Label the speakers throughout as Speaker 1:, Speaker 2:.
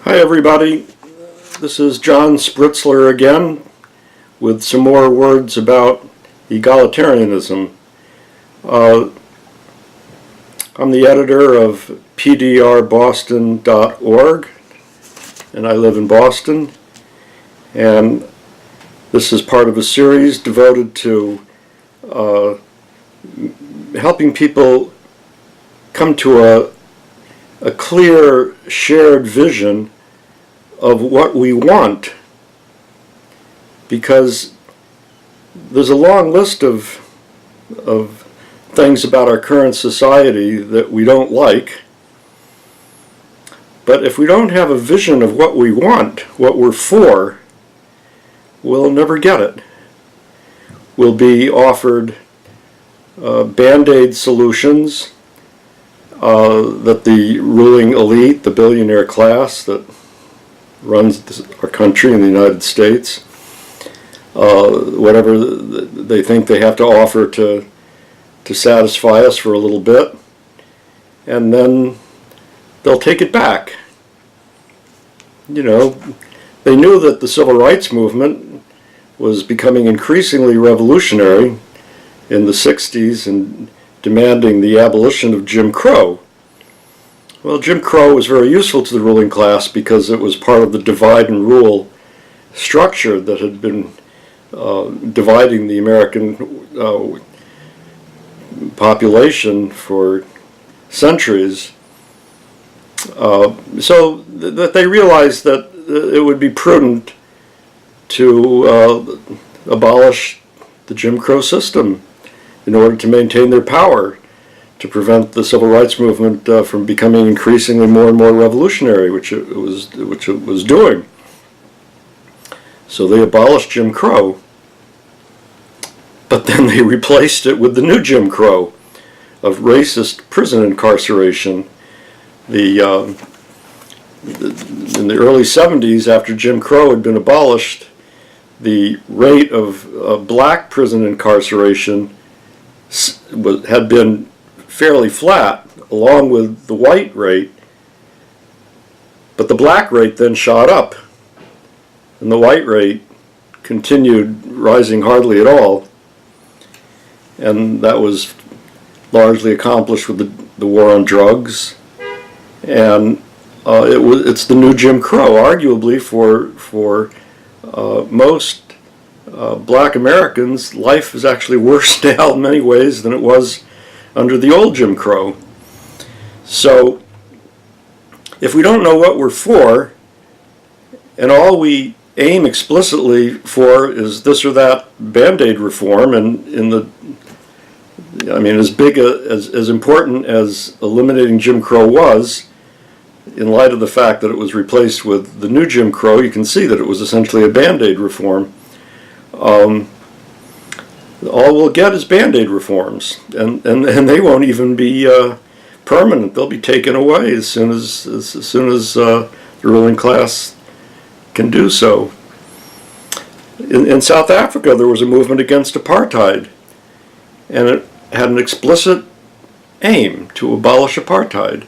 Speaker 1: Hi everybody, this is John Spritzler again with some more words about egalitarianism. I'm the editor of pdrboston.org and I live in Boston, and this is part of a series devoted to helping people come to a clear shared vision of what we want, because there's a long list of things about our current society that we don't like, but if we don't have a vision of what we want, what we're for, we'll never get it. We'll be offered band-aid solutions that the ruling elite, the billionaire class that runs our country in the United States, whatever they think they have to offer to satisfy us for a little bit, and then they'll take it back. You know, they knew that the civil rights movement was becoming increasingly revolutionary in the 60s and demanding the abolition of Jim Crow. Well, Jim Crow was very useful to the ruling class because it was part of the divide and rule structure that had been dividing the American population for centuries. So that they realized that it would be prudent to abolish the Jim Crow system in order to maintain their power, to prevent the civil rights movement from becoming increasingly more and more revolutionary, which it was doing. So they abolished Jim Crow, but then they replaced it with the new Jim Crow of racist prison incarceration. In the early 70s, after Jim Crow had been abolished, the rate of black prison incarceration had been fairly flat along with the white rate, but the black rate then shot up and the white rate continued rising hardly at all, and that was largely accomplished with the war on drugs. And it's the new Jim Crow. Arguably for most black Americans, life is actually worse now in many ways than it was under the old Jim Crow. So if we don't know what we're for, and all we aim explicitly for is this or that band-aid reform, and as big as important as eliminating Jim Crow was, in light of the fact that it was replaced with the new Jim Crow, you can see that it was essentially a band-aid reform. All we'll get is band-aid reforms, and they won't even be permanent. They'll be taken away as soon as the ruling class can do so. In South Africa, there was a movement against apartheid, and it had an explicit aim to abolish apartheid.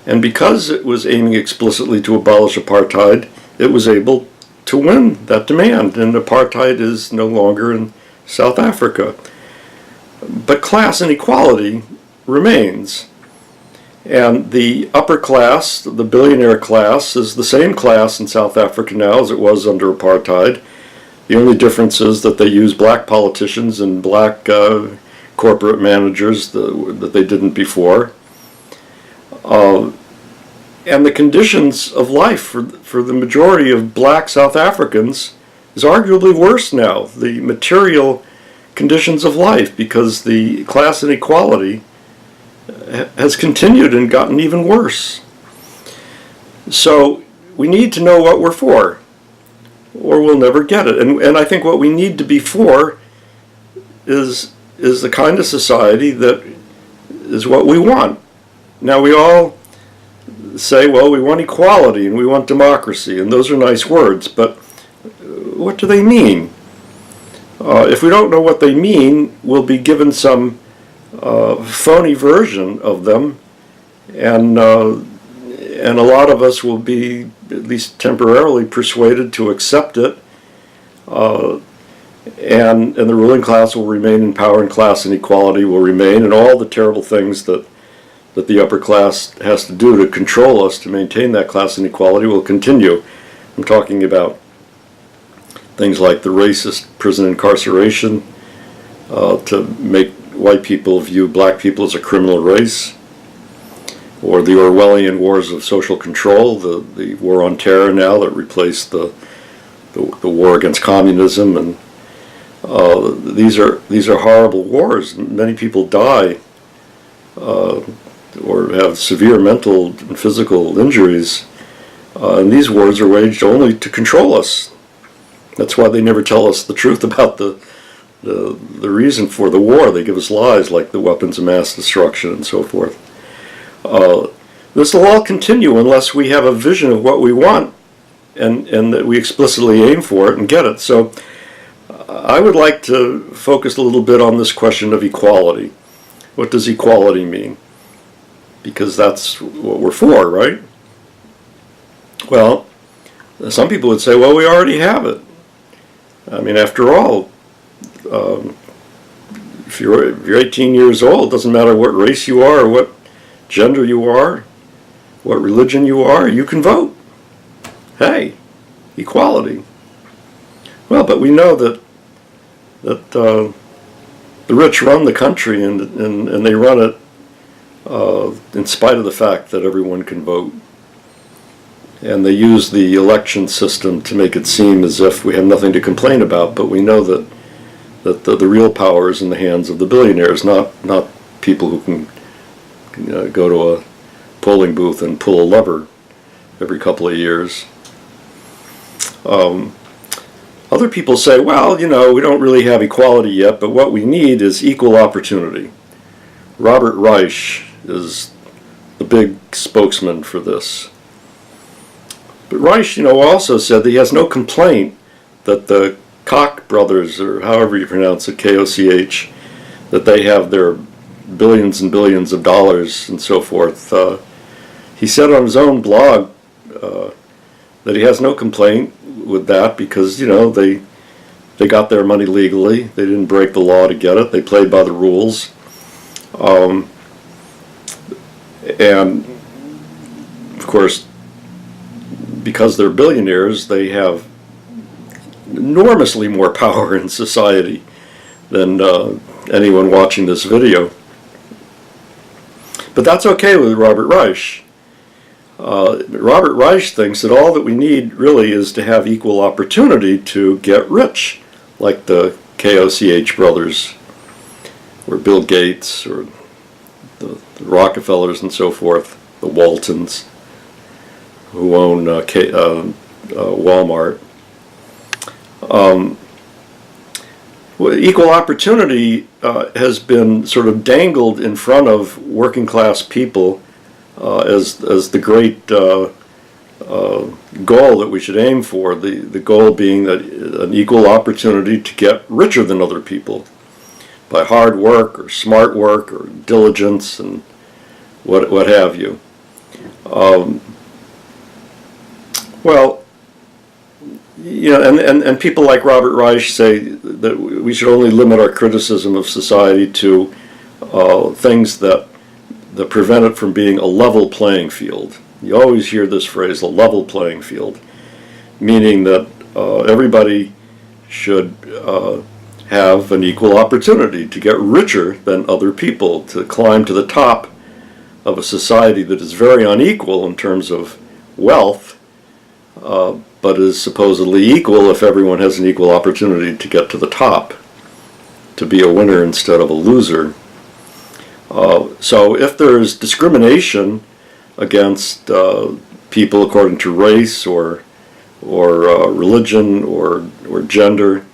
Speaker 1: And because it was aiming explicitly to abolish apartheid, it was able to win that demand, and apartheid is no longer in South Africa. But class inequality remains. And the upper class, the billionaire class, is the same class in South Africa now as it was under apartheid. The only difference is that they use black politicians and black corporate managers that they didn't before. And the conditions of life for the majority of black South Africans is arguably worse now, the material conditions of life, because the class inequality has continued and gotten even worse. So we need to know what we're for, or we'll never get it. And I think what we need to be for is the kind of society that is what we want. Now, we all say, well, we want equality and we want democracy, and those are nice words, but what do they mean? If we don't know what they mean, we'll be given some phony version of them, and and a lot of us will be, at least temporarily, persuaded to accept it, and the ruling class will remain in power, and class inequality will remain, and all the terrible things that the upper class has to do to control us, to maintain that class inequality, will continue. I'm talking about things like the racist prison incarceration, to make white people view black people as a criminal race, or the Orwellian wars of social control, the war on terror now that replaced the war against communism, and these are horrible wars. Many people die or have severe mental and physical injuries, and these wars are waged only to control us. That's why they never tell us the truth about the reason for the war. They give us lies like the weapons of mass destruction and so forth. This will all continue unless we have a vision of what we want, and that we explicitly aim for it and get it. So I would like to focus a little bit on this question of equality. What does equality mean? Because that's what we're for, right? Well, some people would say, well, we already have it. I mean, after all, if you're 18 years old, it doesn't matter what race you are or what gender you are, what religion you are, you can vote. Hey, equality. Well, but we know that the rich run the country, and they run it in spite of the fact that everyone can vote. And they use the election system to make it seem as if we have nothing to complain about, but we know that the real power is in the hands of the billionaires, not people who can go to a polling booth and pull a lever every couple of years. Other people say, well, we don't really have equality yet, but what we need is equal opportunity. Robert Reich is the big spokesman for this. But Reich, also said that he has no complaint that the Koch brothers, or however you pronounce it, K-O-C-H, that they have their billions and billions of dollars and so forth. He said on his own blog that he has no complaint with that because, they got their money legally. They didn't break the law to get it. They played by the rules. And, of course, because they're billionaires, they have enormously more power in society than anyone watching this video. But that's okay with Robert Reich. Robert Reich thinks that all that we need really is to have equal opportunity to get rich, like the K-O-C-H brothers, or Bill Gates, or the Rockefellers and so forth, the Waltons, who own Walmart. Equal opportunity has been sort of dangled in front of working class people as the great goal that we should aim for. The goal being that an equal opportunity to get richer than other people by hard work or smart work or diligence and what have you. And people like Robert Reich say that we should only limit our criticism of society to things that prevent it from being a level playing field. You always hear this phrase, a level playing field, meaning that everybody should have an equal opportunity to get richer than other people, to climb to the top of a society that is very unequal in terms of wealth, but is supposedly equal if everyone has an equal opportunity to get to the top, to be a winner instead of a loser. So if there's discrimination against people according to race or religion or gender,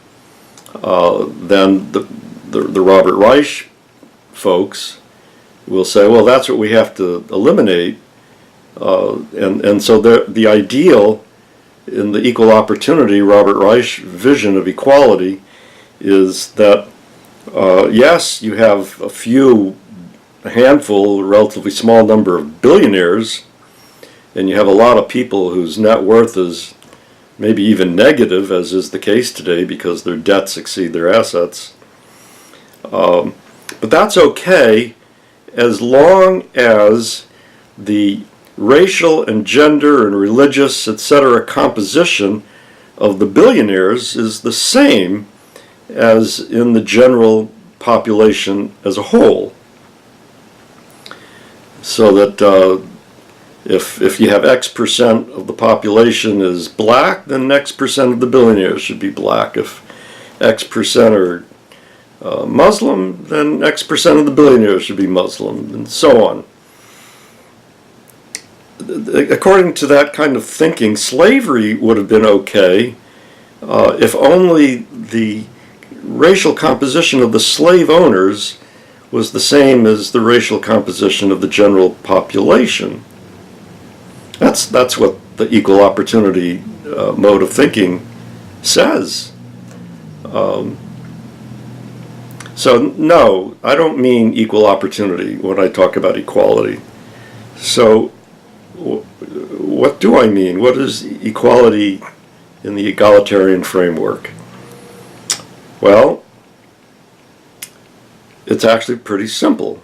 Speaker 1: then the Robert Reich folks will say, well, that's what we have to eliminate. And so the ideal in the equal opportunity Robert Reich vision of equality is that, yes, you have a handful, a relatively small number of billionaires and you have a lot of people whose net worth is maybe even negative, as is the case today because their debts exceed their assets. But that's okay as long as the racial and gender and religious, etc. composition of the billionaires is the same as in the general population as a whole. So that if you have X% of the population is black, then X% of the billionaires should be black. If X% are Muslim, then X% of the billionaires should be Muslim, and so on. According to that kind of thinking, slavery would have been okay if only the racial composition of the slave owners was the same as the racial composition of the general population. That's what the equal opportunity mode of thinking says. So no, I don't mean equal opportunity when I talk about equality. So what do I mean? What is equality in the egalitarian framework? Well, it's actually pretty simple.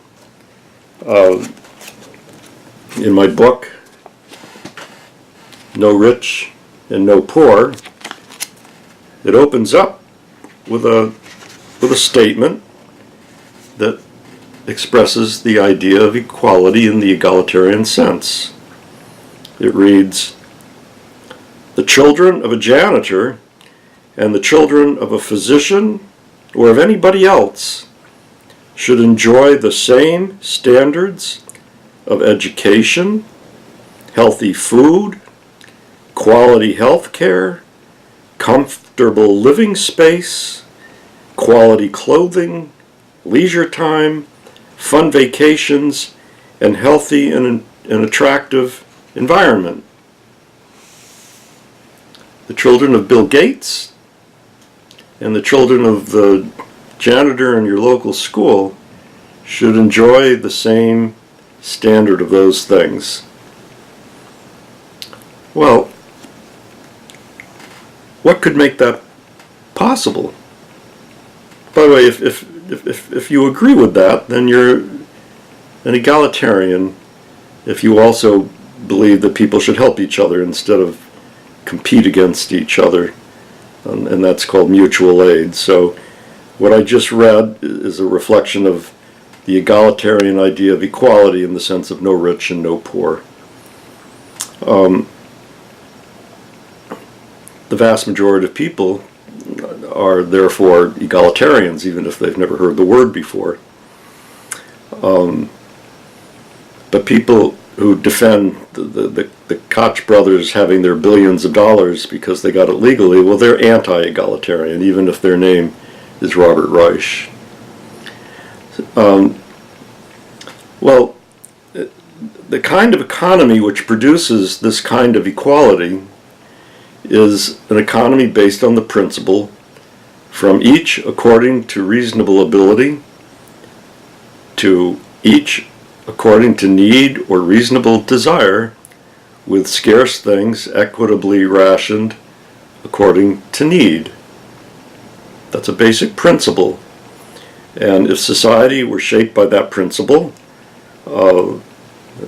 Speaker 1: In my book, No Rich and No Poor, it opens up with a statement that expresses the idea of equality in the egalitarian sense. It reads, "The children of a janitor and the children of a physician or of anybody else should enjoy the same standards of education, healthy food, quality health care, comfortable living space, quality clothing, leisure time, fun vacations, and healthy and attractive environment. The children of Bill Gates and the children of the janitor in your local school should enjoy the same standard of those things." Well, what could make that possible? By the way, if you agree with that, then you're an egalitarian if you also believe that people should help each other instead of compete against each other, and that's called mutual aid. So what I just read is a reflection of the egalitarian idea of equality in the sense of no rich and no poor. The vast majority of people are therefore egalitarians, even if they've never heard the word before. But people who defend the Koch brothers having their billions of dollars because they got it legally, well, they're anti-egalitarian, even if their name is Robert Reich. Well, the kind of economy which produces this kind of equality is an economy based on the principle from each according to reasonable ability, to each according to need or reasonable desire, with scarce things equitably rationed according to need. That's a basic principle. And if society were shaped by that principle,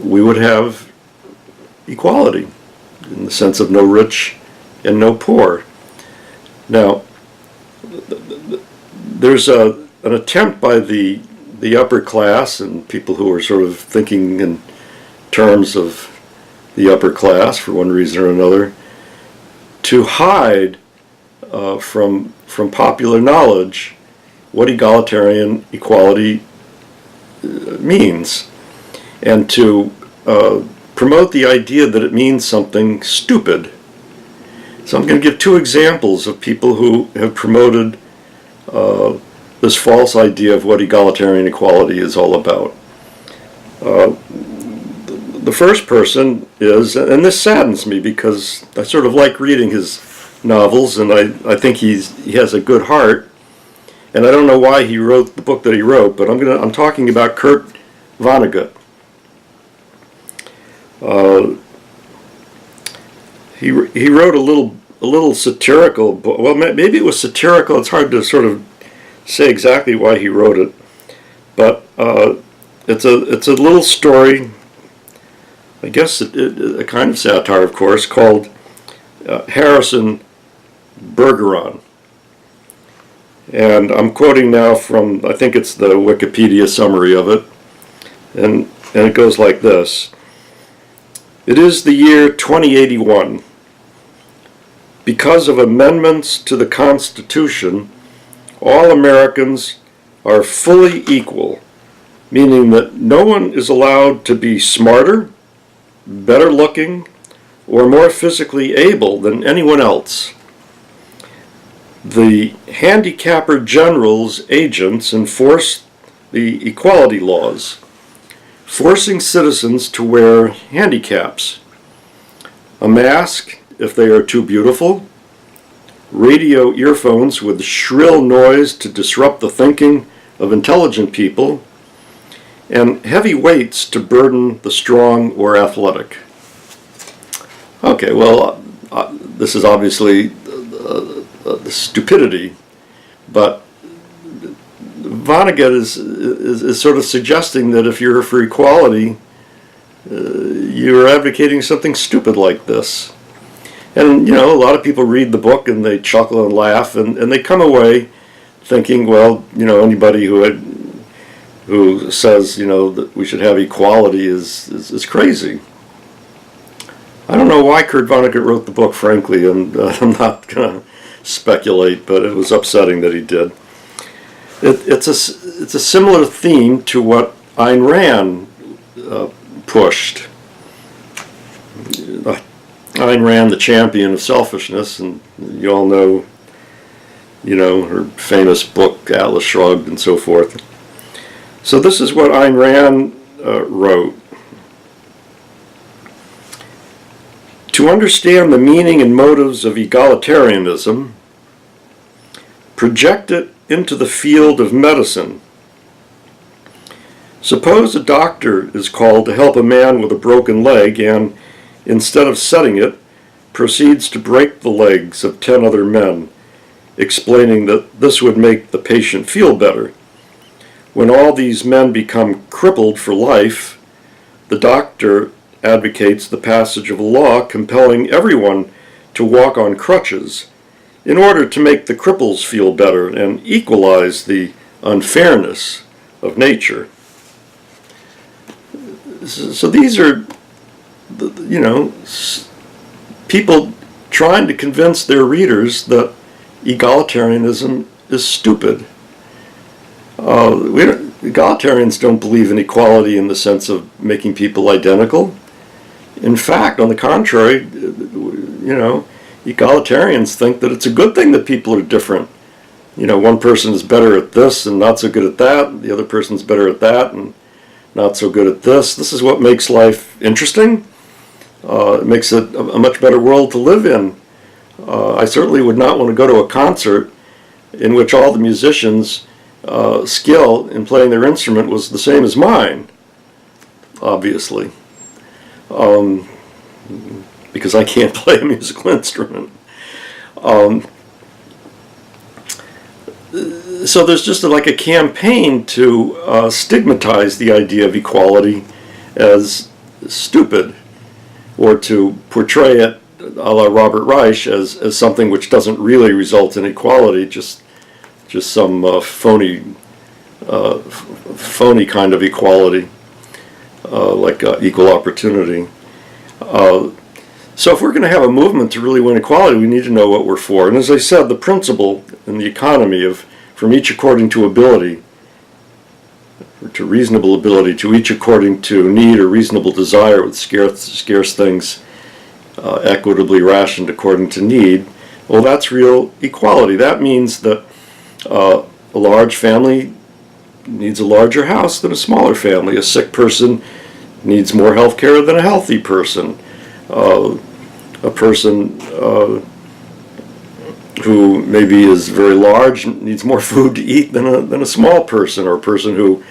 Speaker 1: we would have equality in the sense of no rich and no poor. Now, there's an attempt by the upper class and people who are sort of thinking in terms of the upper class for one reason or another to hide from popular knowledge what egalitarian equality means, and to promote the idea that it means something stupid. So I'm going to give two examples of people who have promoted this false idea of what egalitarian equality is all about. The first person is, and this saddens me because I sort of like reading his novels, and I think he has a good heart, and I don't know why he wrote the book that he wrote, but I'm talking about Kurt Vonnegut. he wrote a little satirical book. Well, maybe it was satirical. It's hard to sort of say exactly why he wrote it, but it's a little story. I guess a kind of satire, of course, called Harrison Bergeron. And I'm quoting now from, I think it's the Wikipedia summary of it, and it goes like this. It is the year 2081. Because of amendments to the Constitution, all Americans are fully equal, meaning that no one is allowed to be smarter, better looking, or more physically able than anyone else. The handicapper general's agents enforce the equality laws, forcing citizens to wear handicaps, a mask if they are too beautiful, radio earphones with shrill noise to disrupt the thinking of intelligent people, and heavy weights to burden the strong or athletic. Okay, well, this is obviously stupidity, but Vonnegut is sort of suggesting that if you're for equality, you're advocating something stupid like this. And, you know, a lot of people read the book and they chuckle and laugh, and they come away thinking, well, you know, anybody who says, you know, that we should have equality is crazy. I don't know why Kurt Vonnegut wrote the book, frankly, and I'm not going to speculate, but it was upsetting that he did. It's a similar theme to what Ayn Rand pushed. Ayn Rand, the champion of selfishness, and you all know, you know, her famous book Atlas Shrugged and so forth. So this is what Ayn Rand wrote. To understand the meaning and motives of egalitarianism, project it into the field of medicine. Suppose a doctor is called to help a man with a broken leg and, instead of setting it, proceeds to break the legs of 10 other men, explaining that this would make the patient feel better. When all these men become crippled for life, the doctor advocates the passage of a law compelling everyone to walk on crutches in order to make the cripples feel better and equalize the unfairness of nature. So these are, you know, people trying to convince their readers that egalitarianism is stupid. Egalitarians don't believe in equality in the sense of making people identical. In fact, on the contrary, you know, egalitarians think that it's a good thing that people are different. You know, one person is better at this and not so good at that. The other person's better at that and not so good at this. This is what makes life interesting. It makes it a much better world to live in. I certainly would not want to go to a concert in which all the musicians' skill in playing their instrument was the same as mine, obviously. Because I can't play a musical instrument. So there's just like a campaign to stigmatize the idea of equality as stupid, or to portray it, a la Robert Reich, as something which doesn't really result in equality, just some phony kind of equality, like equal opportunity. So if we're going to have a movement to really win equality, we need to know what we're for. And as I said, the principle in the economy of from each according to ability, or to reasonable ability, to each according to need or reasonable desire, with scarce things equitably rationed according to need, well, that's real equality. That means that a large family needs a larger house than a smaller family. A sick person needs more health care than a healthy person. A person who maybe is very large needs more food to eat than a small person, or a person who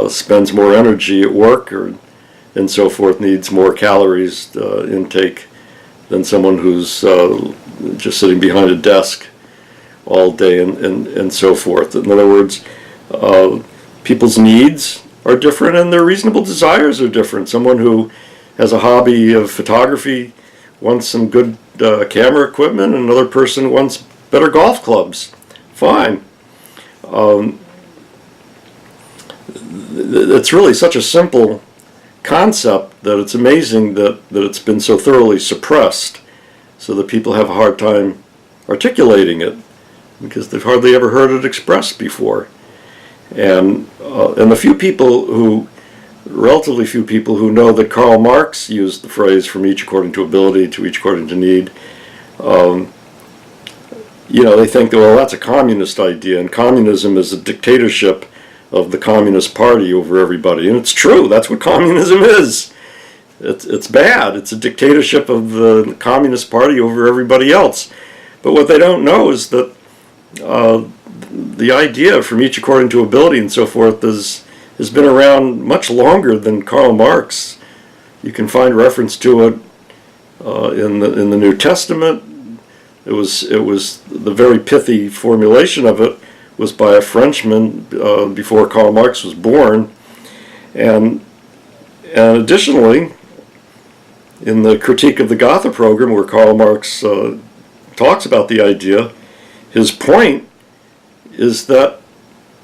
Speaker 1: spends more energy at work and so forth needs more calories intake than someone who's just sitting behind a desk all day and so forth. In other words, people's needs are different and their reasonable desires are different. Someone who has a hobby of photography wants some good camera equipment, and another person wants better golf clubs. Fine. It's really such a simple concept that it's amazing that it's been so thoroughly suppressed, so that people have a hard time articulating it because they've hardly ever heard it expressed before. And the few people who, relatively few people who know that Karl Marx used the phrase "from each according to ability to each according to need," they think that, well, that's a communist idea, and communism is a dictatorship of the Communist Party over everybody. And it's true, that's what communism is. It's bad. It's a dictatorship of the Communist Party over everybody else. But what they don't know is that the idea from each according to ability and so forth has been around much longer than Karl Marx. You can find reference to it in the New Testament. It was the very pithy formulation of it was by a Frenchman before Karl Marx was born, and additionally, in the Critique of the Gotha program, where Karl Marx talks about the idea, his point is that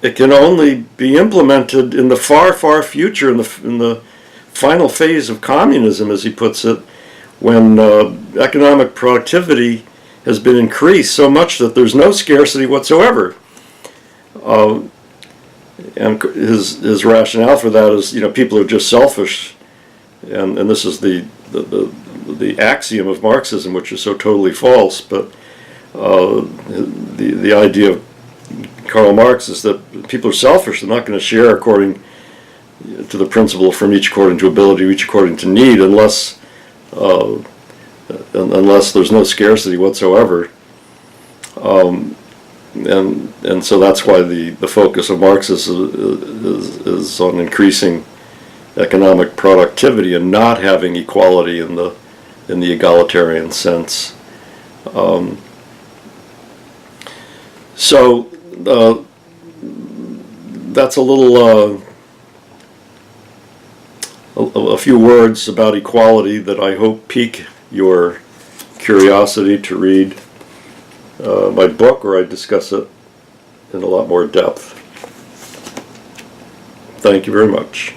Speaker 1: it can only be implemented in the far, far future, in the final phase of communism, as he puts it, when economic productivity has been increased so much that there's no scarcity whatsoever. And his rationale for that is, people are just selfish, and this is the axiom of Marxism, which is so totally false. But the idea of Karl Marx is that people are selfish; they're not going to share according to the principle from each according to ability, each according to need, unless there's no scarcity whatsoever. And so that's why the focus of Marxism is on increasing economic productivity and not having equality in the egalitarian sense. So that's a few words about equality that I hope pique your curiosity to read my book, where I discuss it in a lot more depth. Thank you very much.